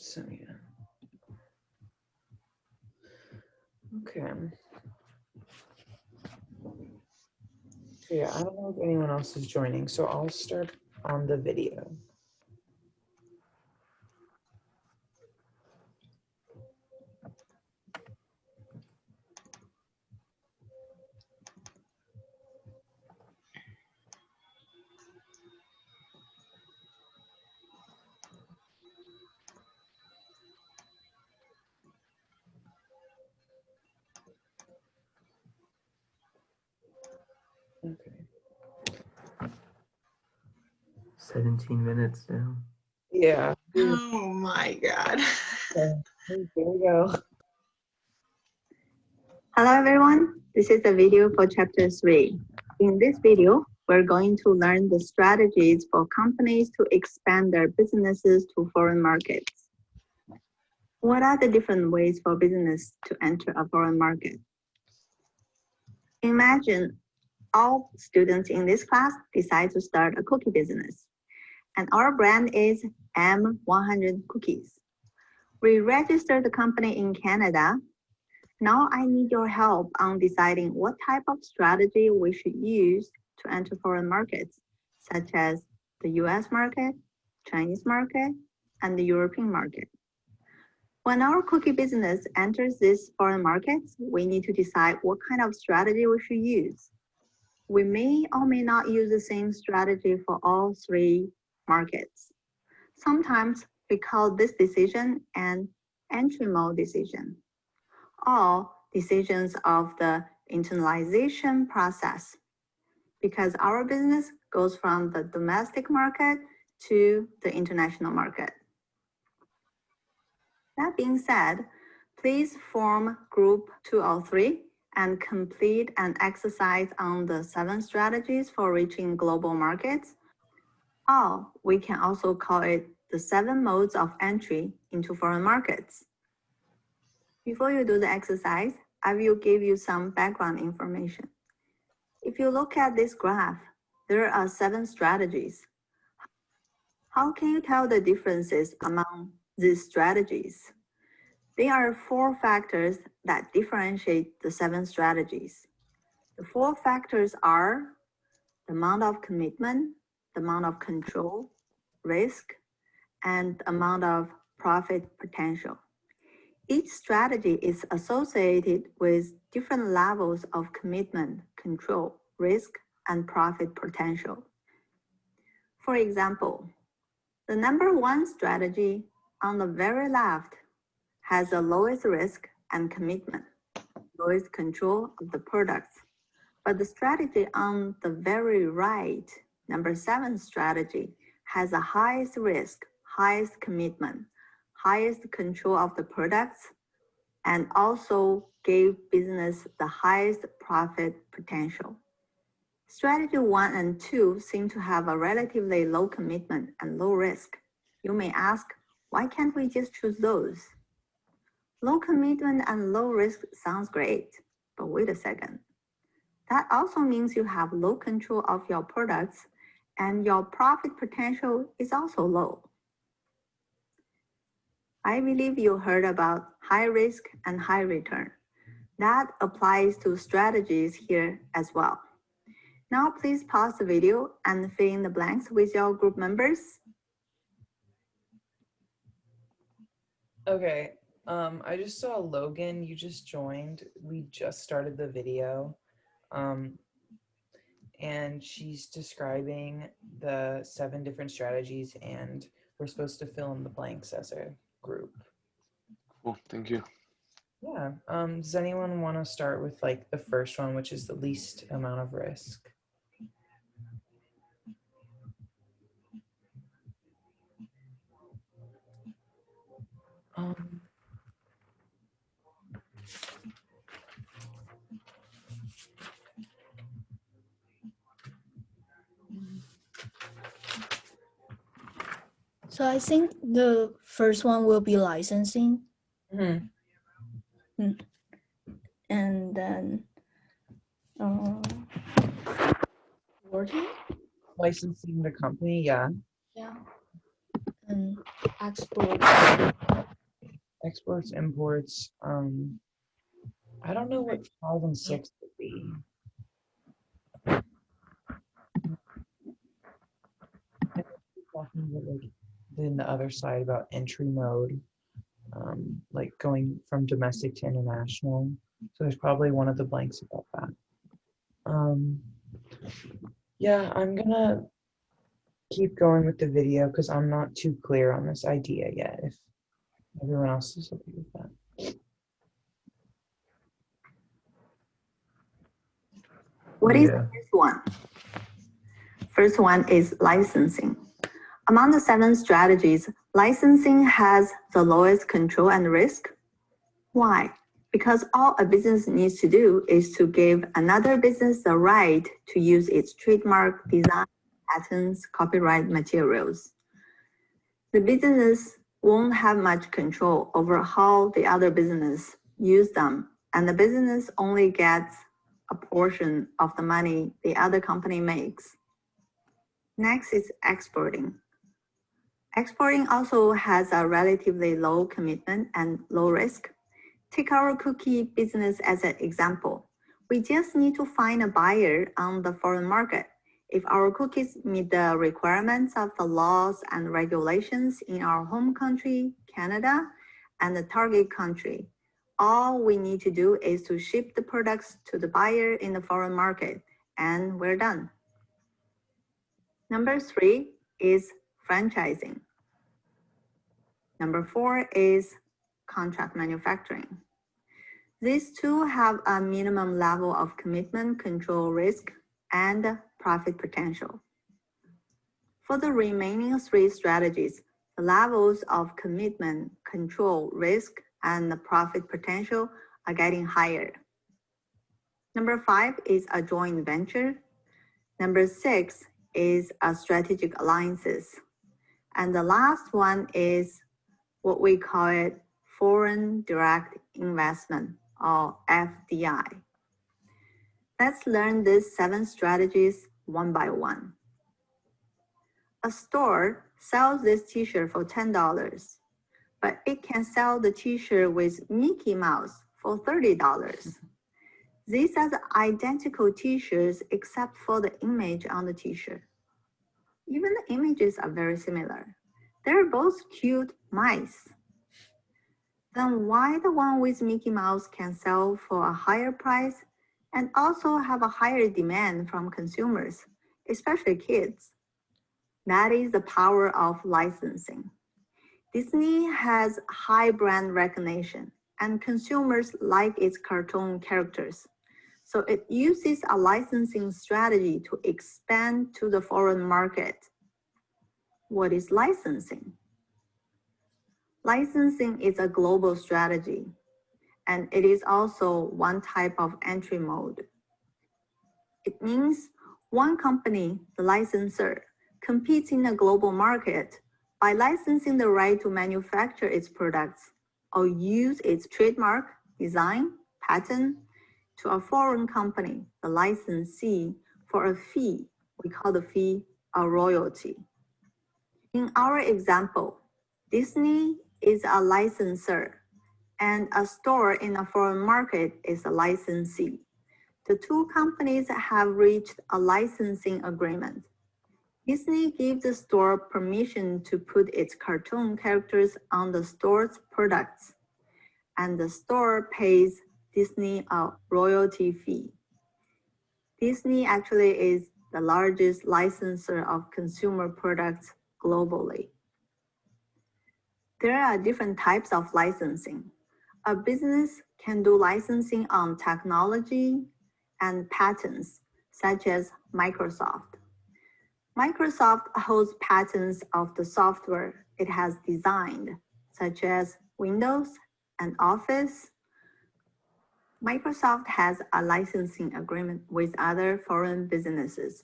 So yeah. Okay. So yeah, I don't know if anyone else is joining, so I'll start on the video. Okay. 17 minutes now. Yeah. Oh my God. Okay. Here we go. Hello everyone, this is the video for chapter 3. In this video, we're going to learn the strategies for companies to expand their businesses to foreign markets. What are the different ways for business to enter a foreign market? Imagine all students in this class decide to start a cookie business, and our brand is M100 Cookies. We registered the company in Canada. Now I need your help on deciding what type of strategy we should use to enter foreign markets, such as the US market, Chinese market, and the European market. When our cookie business enters these foreign markets, we need to decide what kind of strategy we should use. We may or may not use the same strategy for all 3 markets. Sometimes we call this decision an entry mode decision, or decisions of the internalization process, because our business goes from the domestic market to the international market. That being said, please form group 2 or 3 and complete an exercise on the 7 strategies for reaching global markets, or we can also call it the 7 modes of entry into foreign markets. Before you do the exercise, I will give you some background information. If you look at this graph, there are 7 strategies. How can you tell the differences among these strategies? There are 4 factors that differentiate the 7 strategies. The 4 factors are the amount of commitment, the amount of control, risk, and the amount of profit potential. Each strategy is associated with different levels of commitment, control, risk, and profit potential. For example, the number 1 strategy on the very left has the lowest risk and commitment, lowest control of the products. But the strategy on the very right, number 7 strategy, has the highest risk, highest commitment, highest control of the products, and also gave business the highest profit potential. Strategy 1 and 2 seem to have a relatively low commitment and low risk. You may ask, why can't we just choose those? Low commitment and low risk sounds great, but wait a second. That also means you have low control of your products and your profit potential is also low. I believe you heard about high risk and high return. That applies to strategies here as well. Now please pause the video and fill in the blanks with your group members. Okay. I just saw Logan, you just joined. We just started the video. And she's describing the 7 different strategies, and we're supposed to fill in the blanks as a group. Cool, thank you. Yeah. Does anyone want to start with like the first one, which is the least amount of risk? So I think the first one will be licensing. Mm-hmm. And then working. Licensing the company, yeah. Yeah. And export. Exports, imports. I don't know what 5 and 6 would be. And talking about like then the other side about entry mode, like going from domestic to international. So there's probably one of the blanks about that. Yeah, I'm gonna keep going with the video because I'm not too clear on this idea yet. If everyone else is okay with that. What is the Yeah. first one? First one is licensing. Among the 7 strategies, licensing has the lowest control and risk. Why? Because all a business needs to do is to give another business the right to use its trademark, design, patents, copyright materials. The business won't have much control over how the other business use them, and the business only gets a portion of the money the other company makes. Next is exporting. Exporting also has a relatively low commitment and low risk. Take our cookie business as an example. We just need to find a buyer on the foreign market. If our cookies meet the requirements of the laws and regulations in our home country, Canada, and the target country, all we need to do is to ship the products to the buyer in the foreign market, and we're done. Number 3 is franchising. Number 4 is contract manufacturing. These two have a minimum level of commitment, control risk, and profit potential. For the remaining 3 strategies, the levels of commitment, control risk, and the profit potential are getting higher. Number 5 is a joint venture. Number 6 is a strategic alliances. And the last one is what we call it foreign direct investment, or FDI. Let's learn these 7 strategies one by one. A store sells this t-shirt for $10, but it can sell the t-shirt with Mickey Mouse for $30. These are the identical t-shirts except for the image on the t-shirt. Even the images are very similar. They're both cute mice. Then why the one with Mickey Mouse can sell for a higher price and also have a higher demand from consumers, especially kids? That is the power of licensing. Disney has high brand recognition and consumers like its cartoon characters. So it uses a licensing strategy to expand to the foreign market. What is licensing? Licensing is a global strategy, and it is also one type of entry mode. It means one company, the licensor, competes in a global market by licensing the right to manufacture its products or use its trademark, design, patent to a foreign company, the licensee, for a fee. We call the fee a royalty. In our example, Disney is a licensor and a store in a foreign market is a licensee. The 2 companies have reached a licensing agreement. Disney gives the store permission to put its cartoon characters on the store's products, and the store pays Disney a royalty fee. Disney actually is the largest licensor of consumer products globally. There are different types of licensing. A business can do licensing on technology and patents, such as Microsoft. Microsoft holds patents of the software it has designed, such as Windows and Office. Microsoft has a licensing agreement with other foreign businesses.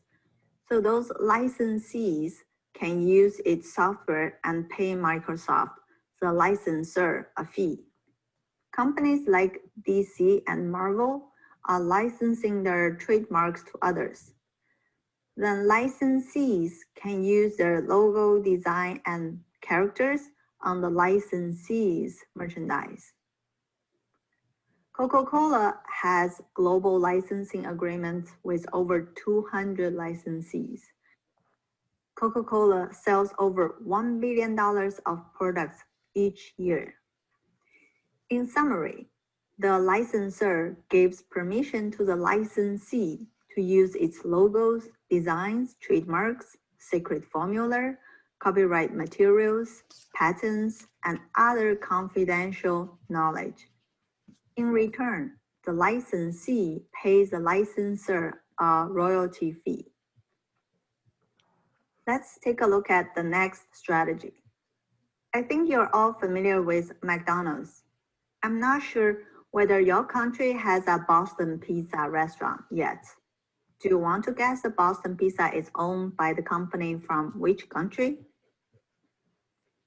So those licensees can use its software and pay Microsoft, the licensor, a fee. Companies like DC and Marvel are licensing their trademarks to others. Then licensees can use their logo, design, and characters on the licensee's merchandise. Coca-Cola has global licensing agreements with over 200 licensees. Coca-Cola sells over $1 billion of products each year. In summary, the licensor gives permission to the licensee to use its logos, designs, trademarks, secret formula, copyright materials, patents, and other confidential knowledge. In return, the licensee pays the licensor a royalty fee. Let's take a look at the next strategy. I think you're all familiar with McDonald's. I'm not sure whether your country has a Boston Pizza restaurant yet. Do you want to guess the Boston Pizza is owned by the company from which country?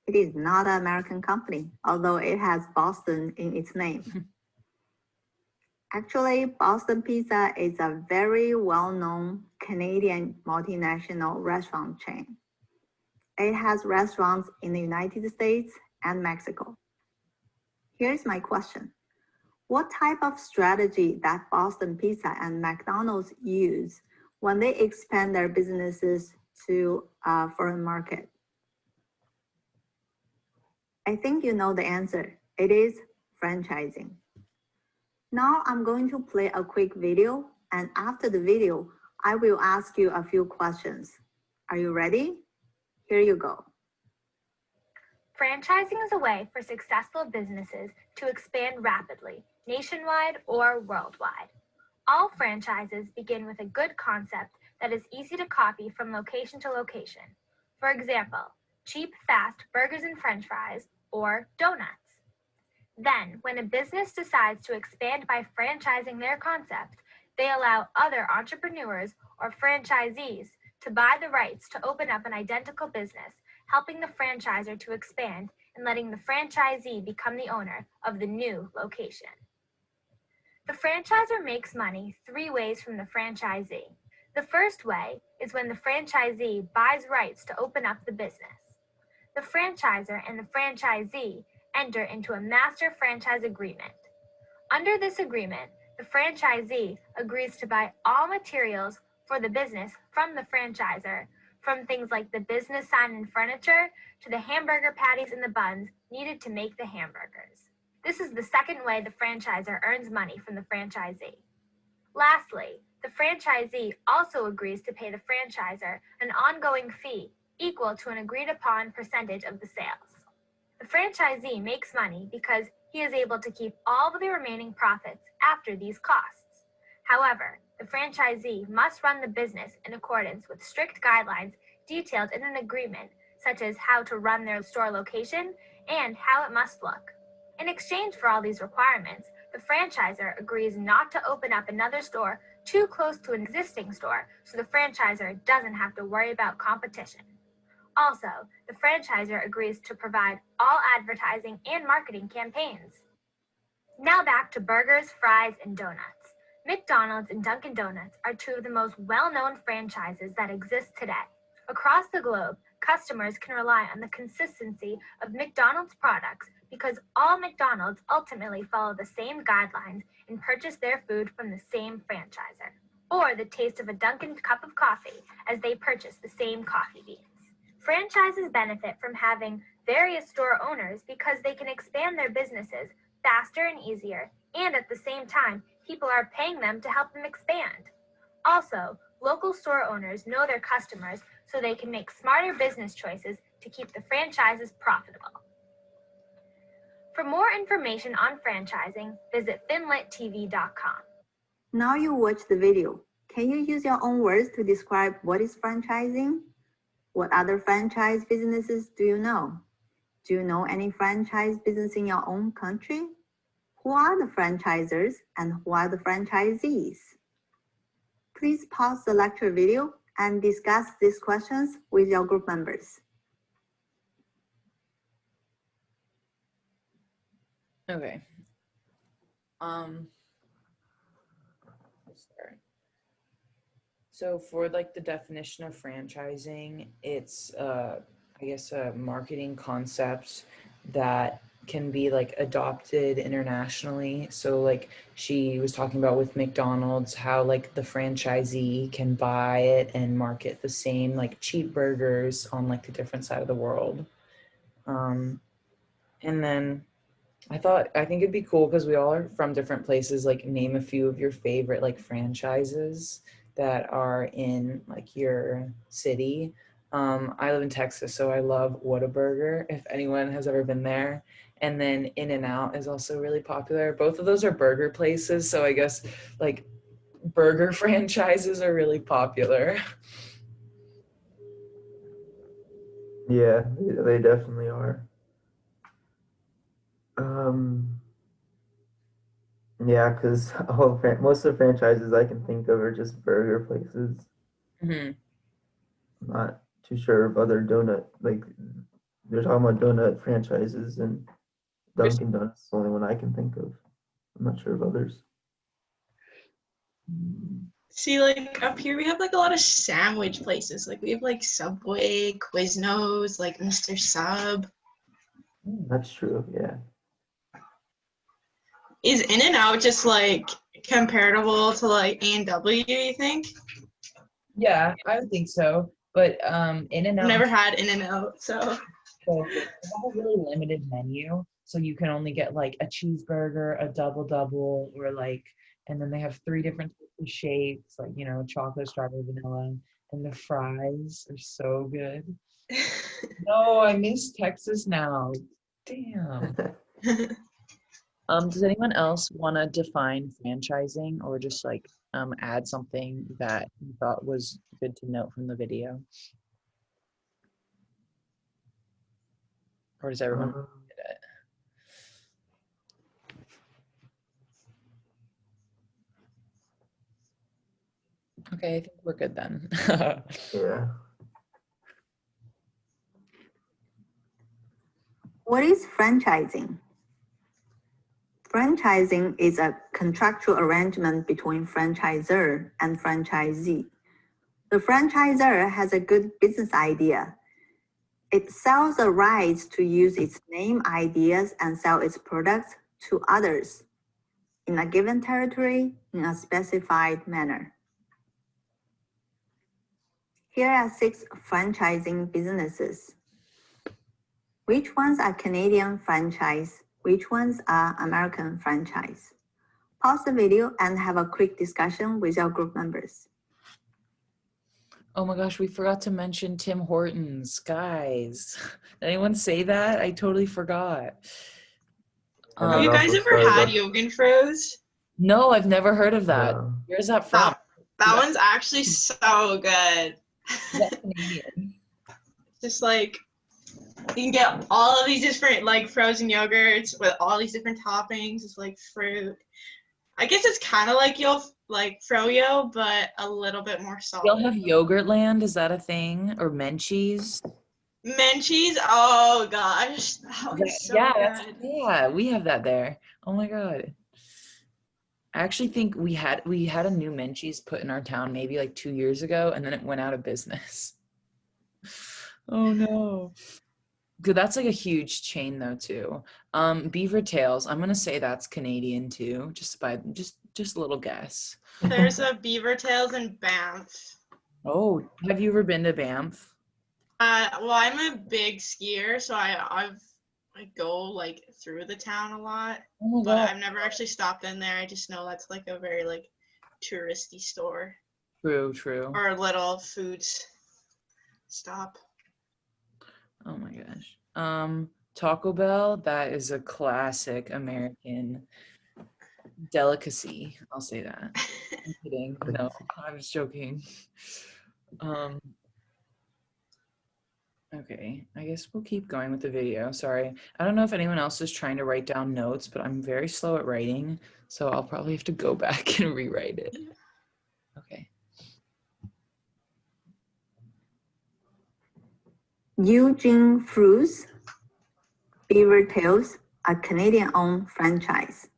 It is not an American company, although it has Boston in its name. Actually, Boston Pizza is a very well-known Canadian multinational restaurant chain. It has restaurants in the United States and Mexico. Here's my question. What type of strategy that Boston Pizza and McDonald's use when they expand their businesses to a foreign market? I think you know the answer. It is franchising. Now I'm going to play a quick video, and after the video, I will ask you a few questions. Are you ready? Here you go. Franchising is a way for successful businesses to expand rapidly, nationwide or worldwide. All franchises begin with a good concept that is easy to copy from location to location. For example, cheap, fast burgers and french fries, or donuts. Then, when a business decides to expand by franchising their concept, they allow other entrepreneurs or franchisees to buy the rights to open up an identical business, helping the franchisor to expand and letting the franchisee become the owner of the new location. The franchisor makes money 3 ways from the franchisee. The first way is when the franchisee buys rights to open up the business. The franchisor and the franchisee enter into a master franchise agreement. Under this agreement, the franchisee agrees to buy all materials for the business from the franchisor, from things like the business sign and furniture to the hamburger patties and the buns needed to make the hamburgers. This is the second way the franchisor earns money from the franchisee. Lastly, the franchisee also agrees to pay the franchisor an ongoing fee equal to an agreed upon percentage of the sales. The franchisee makes money because he is able to keep all of the remaining profits after these costs. However, the franchisee must run the business in accordance with strict guidelines detailed in an agreement, such as how to run their store location and how it must look. In exchange for all these requirements, the franchisor agrees not to open up another store too close to an existing store, so the franchisor doesn't have to worry about competition. Also, the franchisor agrees to provide all advertising and marketing campaigns. Now back to burgers, fries, and donuts. McDonald's and Dunkin' Donuts are 2 of the most well-known franchises that exist today. Across the globe, customers can rely on the consistency of McDonald's products because all McDonald's ultimately follow the same guidelines and purchase their food from the same franchisor, or the taste of a Dunkin' cup of coffee as they purchase the same coffee beans. Franchises benefit from having various store owners because they can expand their businesses faster and easier, and at the same time, people are paying them to help them expand. Also, local store owners know their customers so they can make smarter business choices to keep the franchises profitable. For more information on franchising, visit finlittv.com. Now you watch the video. Can you use your own words to describe what is franchising? What other franchise businesses do you know? Do you know any franchise business in your own country? Who are the franchisors and who are the franchisees? Please pause the lecture video and discuss these questions with your group members. Okay. Sorry. So for like the definition of franchising, it's I I guess, marketing concepts that can be like adopted internationally. So like she was talking about with McDonald's, how like the franchisee can buy it and market the same like cheap burgers on like the different side of the world. And then I think it'd be cool because we all are from different places. Like, name a few of your favorite like franchises that are in like your city. I live in Texas, so I love Whataburger, if anyone has ever been there. And then In-N-Out is also really popular. Both of those are burger places, so I guess like burger franchises are really popular. Yeah, they definitely are. Yeah, because most of the franchises I can think of are just burger places. Mhm. I'm not too sure of other donut, like they're talking about donut franchises, and Dunkin' Donuts is the only one I can think of. I'm not sure of others. See, like up here we have like a lot of sandwich places. Like we have like Subway, Quiznos, like Mr. Sub. That's true, yeah. Is In-N-Out just like comparable to like A&W, you think? Yeah, I would think so. But I've In-N-Out never had In-N-Out, so So they have a really limited menu. So you can only get like a cheeseburger, a double, or like, and then they have 3 different types of shapes, like, chocolate, strawberry, vanilla. And the fries are so good. No, I miss Texas now. Damn. Does anyone else want to define franchising or just like add something that you thought was good to note from the video? Or does everyone get it? Okay, I think we're good then. Yeah. What is franchising? Franchising is a contractual arrangement between franchisor and franchisee. The franchisor has a good business idea. It sells the rights to use its name, ideas, and sell its products to others in a given territory in a specified manner. Here are 6 franchising businesses. Which ones are Canadian franchise? Which ones are American franchise? Pause the video and have a quick discussion with your group members. Oh my gosh, we forgot to mention Tim Hortons, guys. Did anyone say that? I totally forgot. have you guys ever had Yogenfro's? No, I've never heard of that. No. Where's that from? That one's actually so good. Is that Canadian? Just like you can get all of these different like frozen yogurts with all these different toppings. It's like fruit. I guess it's kind of like froyo, but a little bit more salty. Y'all have Yogurtland? Is that a thing? Or Menchie's? Menchie's? Oh gosh, that one's so good. Yeah, we have that there. Oh my god. I actually think we had a new Menchie's put in our town maybe like 2 years ago, and then it went out of business. Oh no. Good, that's like a huge chain though too. Beaver Tails, I'm gonna say that's Canadian too, just a little guess. There's a Beaver Tails in Banff. Oh, have you ever been to Banff? Well, I'm a big skier, so I go like through the town a lot, Oh my but god. I've never actually stopped in there. I just know that's like a very like touristy store True. or a little food stop. Oh my gosh. Taco Bell, that is a classic American delicacy. I'll say that. I'm kidding. No, I'm just joking. Okay, I guess we'll keep going with the video. Sorry. I don't know if anyone else is trying to write down notes, but I'm very slow at writing, so I'll probably have to go back and rewrite it. Okay. Eugene Fruits, Beaver Tails, a Canadian-owned franchise.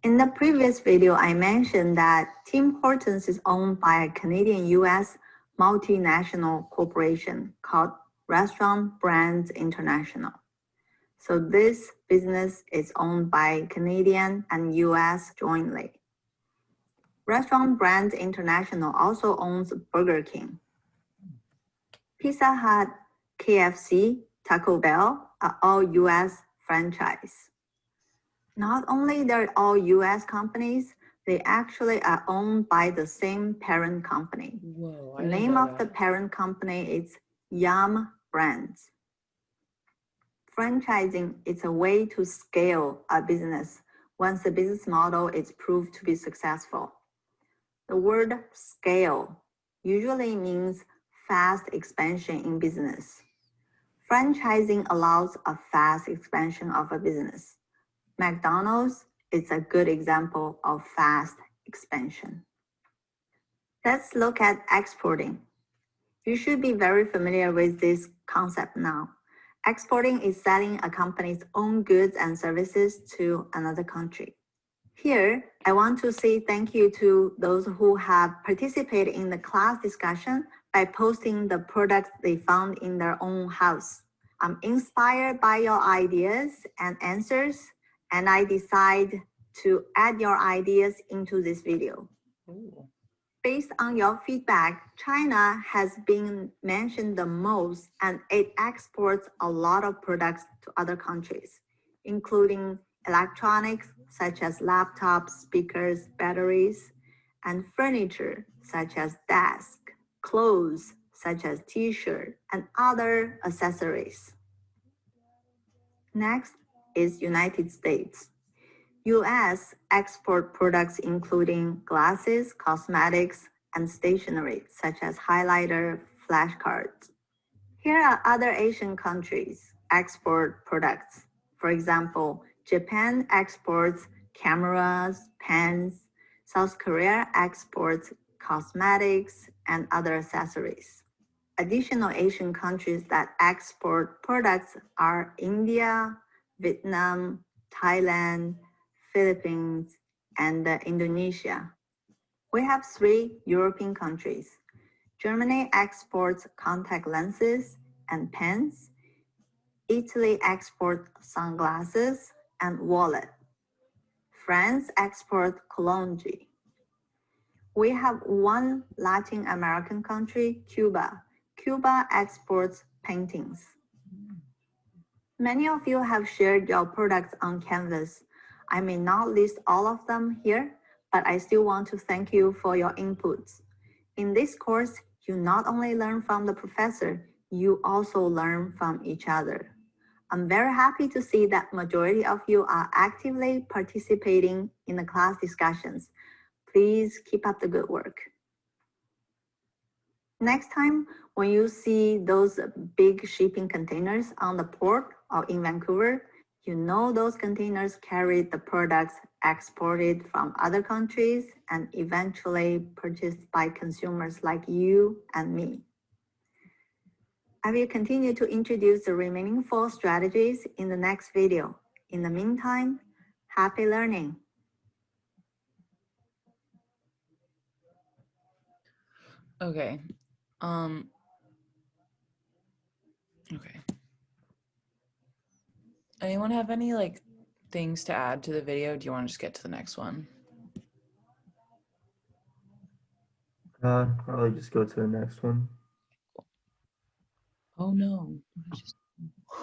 In the previous video, I mentioned that Tim Hortons is owned by a Canadian-US multinational corporation called Restaurant Brands International. So this business is owned by Canadian and US jointly. Restaurant Brands International also owns Burger King. Pizza Hut, KFC, Taco Bell are all US franchise. Not only they're all US companies, they actually are owned by the same parent company. Whoa, The name of the parent company is Yum Brands. Franchising is a way to scale a business once the business model is proved to be successful. The word scale usually means fast expansion in business. Franchising allows a fast expansion of a business. McDonald's is a good example of fast expansion. Let's look at exporting. You should be very familiar with this concept now. Exporting is selling a company's own goods and services to another country. Here, I want to say thank you to those who have participated in the class discussion by posting the products they found in their own house. I'm inspired by your ideas and answers, and I decide to add your ideas into this video. Ooh. Based on your feedback, China has been mentioned the most, and it exports a lot of products to other countries, including electronics such as laptops, speakers, batteries, and furniture such as desks, clothes such as t-shirt, and other accessories. Next is United States. US export products including glasses, cosmetics, and stationery such as highlighter, flashcards. Here are other Asian countries export products. For example, Japan exports cameras, pens. South Korea exports cosmetics and other accessories. Additional Asian countries that export products are India, Vietnam, Thailand, Philippines, and Indonesia. We have 3 European countries. Germany exports contact lenses and pens. Italy exports sunglasses and wallet. France exports cologne. We have 1 Latin American country, Cuba. Cuba exports paintings. Many of you have shared your products on Canvas. I may not list all of them here, but I still want to thank you for your inputs. In this course, you not only learn from the professor, you also learn from each other. I'm very happy to see that majority of you are actively participating in the class discussions. Please keep up the good work. Next time, when you see those big shipping containers on the port or in Vancouver, you know those containers carry the products exported from other countries and eventually purchased by consumers like you and me. I will continue to introduce the remaining 4 strategies in the next video. In the meantime, happy learning. Okay. Okay. Anyone have any like things to add to the video? Do you want to just get to the next one? Probably just go to the next one. Oh no.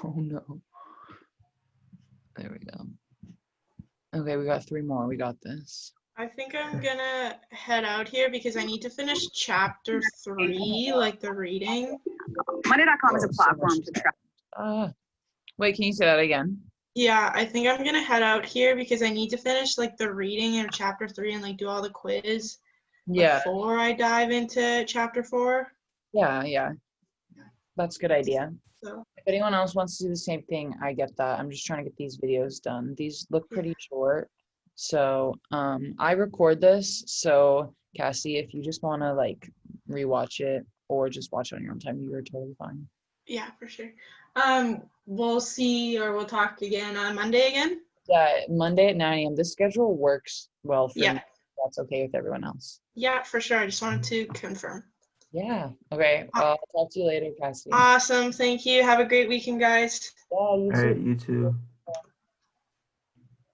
Oh no. There we go. Okay, we got 3 more. We got this. I think I'm gonna head out here because I need to finish chapter 3, like the reading. Monday.com is a Oh, so platform much to track. Wait, can you say that again? Yeah, I think I'm gonna head out here because I need to finish like the reading of chapter 3 and like do all the quiz Yeah. before I dive into chapter 4. Yeah. That's a good idea. So If anyone else wants to do the same thing, I get that. I'm just trying to get these videos done. These look pretty short. So I record this. So Cassie, if you just want to like rewatch it or just watch it on your own time, you're totally fine. yeah, for sure. We'll see or we'll talk again on Monday again. Yeah, Monday at 9 a.m. This schedule works well for Yeah. me. That's okay with everyone else. Yeah, for sure. I just wanted to confirm. Yeah. Okay. I'll talk to you later, Cassidy. Awesome. Thank you. Have a great weekend, guys. Yeah, you All right, too. you too.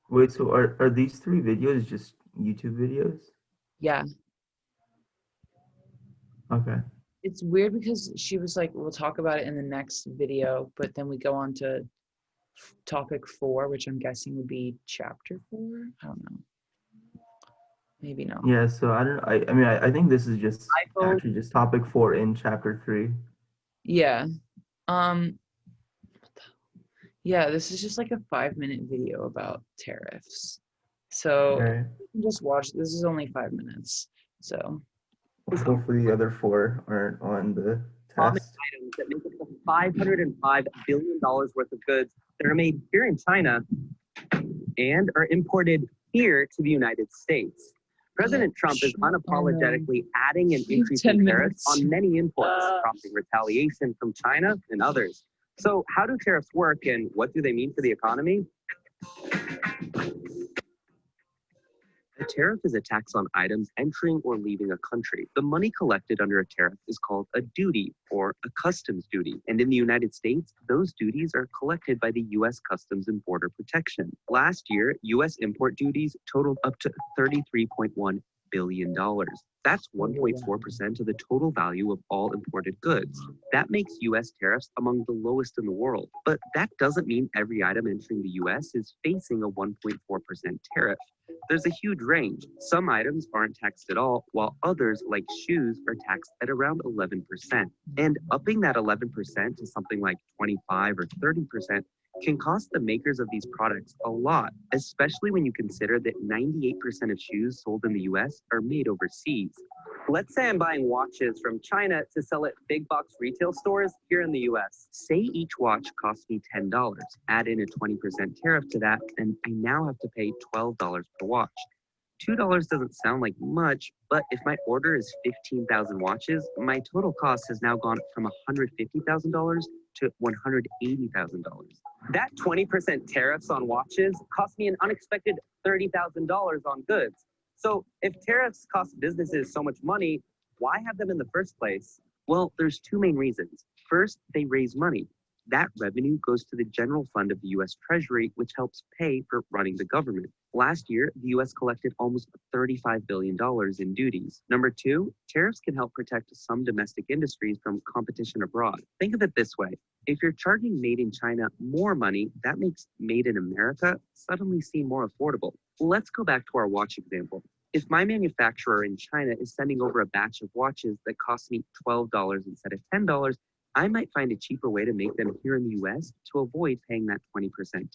Wait, so are these 3 videos just YouTube videos? Yeah. Okay. It's weird because she was like, we'll talk about it in the next video, but then we go on to topic 4, which I'm guessing would be chapter 4. I don't know. Maybe not. Yeah, so I don't know. I mean, I think this is just actually just topic 4 in chapter 3. Yeah. Yeah, this is just like a 5-minute video about tariffs. So Right. you can just watch. This is only 5 minutes. So Hopefully the other 4 aren't on the test. items that make up to $505 billion worth of goods that are made here in China and are imported here to the United States. President Trump is unapologetically adding and increasing tariffs on many imports, prompting retaliation from China and others. So how do tariffs work and what do they mean for the economy? A tariff is a tax on items entering or leaving a country. The money collected under a tariff is called a duty or a customs duty. And in the United States, those duties are collected by the U.S. Customs and Border Protection. Last year, U.S. import duties totaled up to $33.1 billion. That's 1.4% of the total value of all imported goods. That makes U.S. tariffs among the lowest in the world. But that doesn't mean every item entering the U.S. is facing a 1.4% tariff. There's a huge range. Some items aren't taxed at all, while others, like shoes, are taxed at around 11%. And upping that 11% to something like 25 or 30% can cost the makers of these products a lot, especially when you consider that 98% of shoes sold in the US are made overseas. Let's say I'm buying watches from China to sell at big box retail stores here in the US. Say each watch costs me $10. Add in a 20% tariff to that, and I now have to pay $12 per watch. $2 doesn't sound like much, but if my order is 15,000 watches, my total cost has now gone from $150,000 to $180,000. That 20% tariffs on watches cost me an unexpected $30,000 on goods. So if tariffs cost businesses so much money, why have them in the first place? Well, there's 2 main reasons. First, they raise money. That revenue goes to the general fund of the U.S. Treasury, which helps pay for running the government. Last year, the U.S. collected almost $35 billion in duties. Number 2, tariffs can help protect some domestic industries from competition abroad. Think of it this way. If you're charging Made in China more money, that makes Made in America suddenly seem more affordable. Let's go back to our watch example. If my manufacturer in China is sending over a batch of watches that cost me $12 instead of $10, I might find a cheaper way to make them here in the US to avoid paying that 20%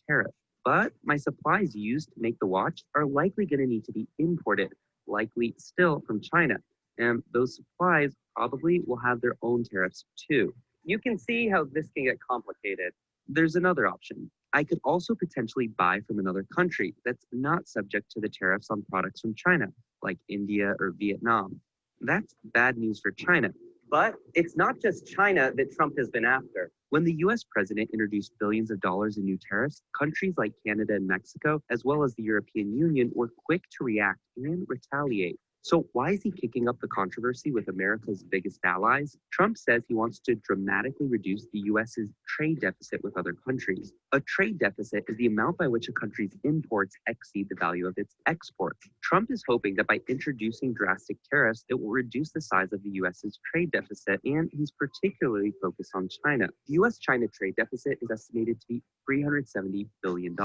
tariff. But my supplies used to make the watch are likely going to need to be imported, likely still from China. And those supplies probably will have their own tariffs too. You can see how this can get complicated. There's another option. I could also potentially buy from another country that's not subject to the tariffs on products from China, like India or Vietnam. That's bad news for China. But it's not just China that Trump has been after. When the US president introduced billions of dollars in new tariffs, countries like Canada and Mexico, as well as the European Union, were quick to react and retaliate. So why is he kicking up the controversy with America's biggest allies? Trump says he wants to dramatically reduce the US's trade deficit with other countries. A trade deficit is the amount by which a country's imports exceed the value of its exports. Trump is hoping that by introducing drastic tariffs, it will reduce the size of the US's trade deficit, and he's particularly focused on China. The US-China trade deficit is estimated to be $370 billion.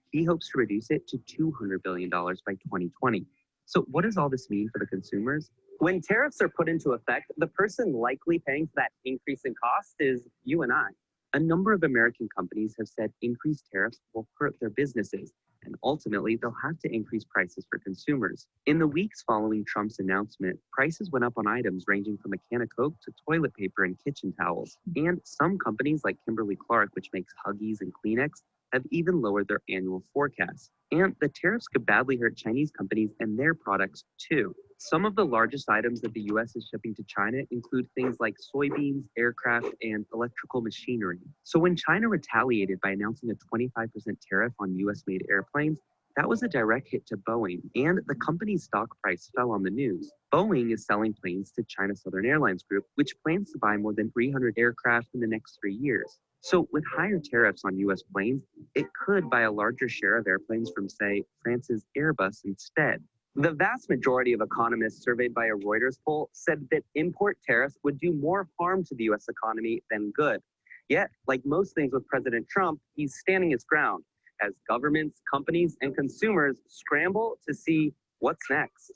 He hopes to reduce it to $200 billion by 2020. So what does all this mean for the consumers? When tariffs are put into effect, the person likely paying for that increase in cost is you and I. A number of American companies have said increased tariffs will hurt their businesses, and ultimately they'll have to increase prices for consumers. In the weeks following Trump's announcement, prices went up on items ranging from a can of Coke to toilet paper and kitchen towels. And some companies like Kimberly-Clark, which makes Huggies and Kleenex, have even lowered their annual forecasts. And the tariffs could badly hurt Chinese companies and their products too. Some of the largest items that the US is shipping to China include things like soybeans, aircraft, and electrical machinery. So when China retaliated by announcing a 25% tariff on US-made airplanes, That was a direct hit to Boeing, and the company's stock price fell on the news. Boeing is selling planes to China Southern Airlines Group, which plans to buy more than 300 aircraft in the next 3 years. So with higher tariffs on US planes, it could buy a larger share of airplanes from, say, France's Airbus instead. The vast majority of economists surveyed by a Reuters poll said that import tariffs would do more harm to the US economy than good. Yet, like most things with President Trump, he's standing his ground as governments, companies, and consumers scramble to see what's next.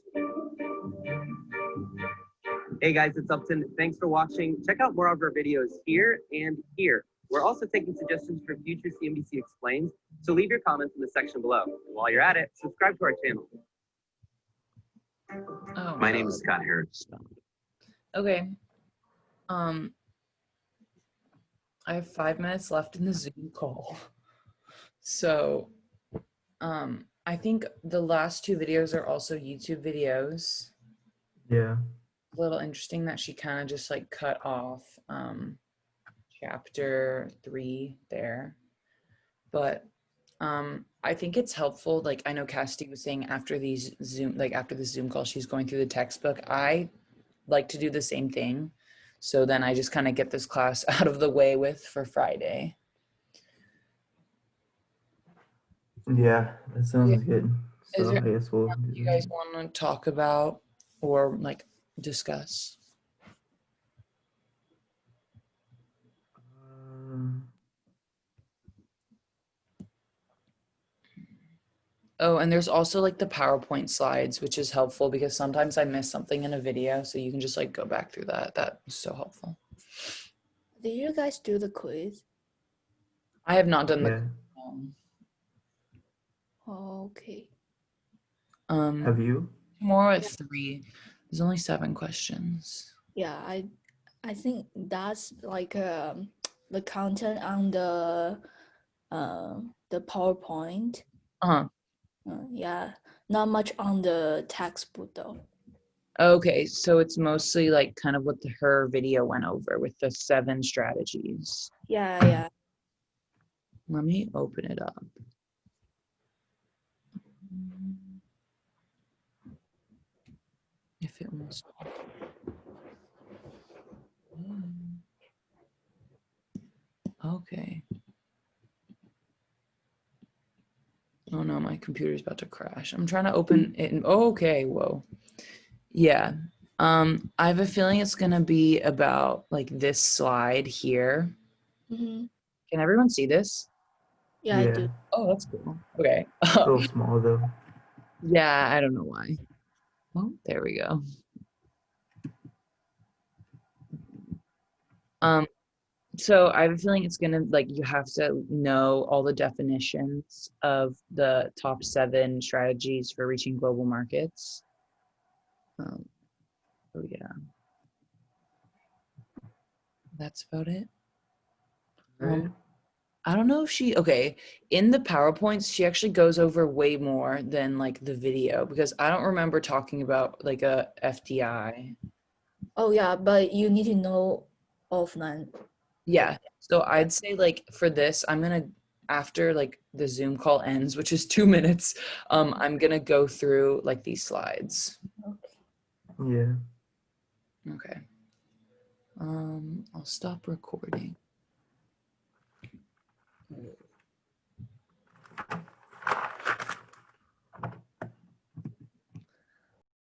Hey guys, it's Upton. Thanks for watching. Check out more of our videos here and here. We're also taking suggestions for future CNBC Explains, so leave your comments in the section below. And while you're at it, subscribe to our channel. Oh, My name is Scott Harris. okay. I have 5 minutes left in the Zoom call. So, I think the last 2 videos are also YouTube videos. Yeah. A little interesting that she kind of just like cut off chapter 3 there. But I think it's helpful. Like I know Cassidy was saying after the Zoom call, she's going through the textbook. I like to do the same thing. So then I just kind of get this class out of the way for Friday. Yeah, that sounds good. Is So there I guess we'll do you guys that. want to talk about or like discuss? Oh, and there's also like the PowerPoint slides, which is helpful because sometimes I miss something in a video. So you can just like go back through that. That is so helpful. Did you guys do the quiz? I have not done Yeah. Okay. Have you? Tomorrow at 3. There's only 7 questions. Yeah, I think that's like the content on the PowerPoint. Uh-huh. Yeah, not much on the textbook though. Okay, so it's mostly like kind of what her video went over with the 7 strategies. Yeah. Let me open it up. If it wants. Okay. Oh no, my computer's about to crash. I'm trying to open it. Okay, whoa. Yeah. I have a feeling it's gonna be about like this slide here. Mm-hmm. Can everyone see this? Yeah, I do. Oh, that's cool. Okay. It's a little small though. Yeah, I don't know why. Oh, there we go. So I have a feeling it's gonna like you have to know all the definitions of the top 7 strategies for reaching global markets. Oh yeah. That's about it. Right. I don't know if in the PowerPoints, she actually goes over way more than like the video because I don't remember talking about like a FDI. Oh yeah, but you need to know offline. Yeah. So I'd say like for this, I'm going to, after like the Zoom call ends, which is 2 minutes, I'm going to go through like these slides. Okay. Yeah. Okay. I'll stop recording.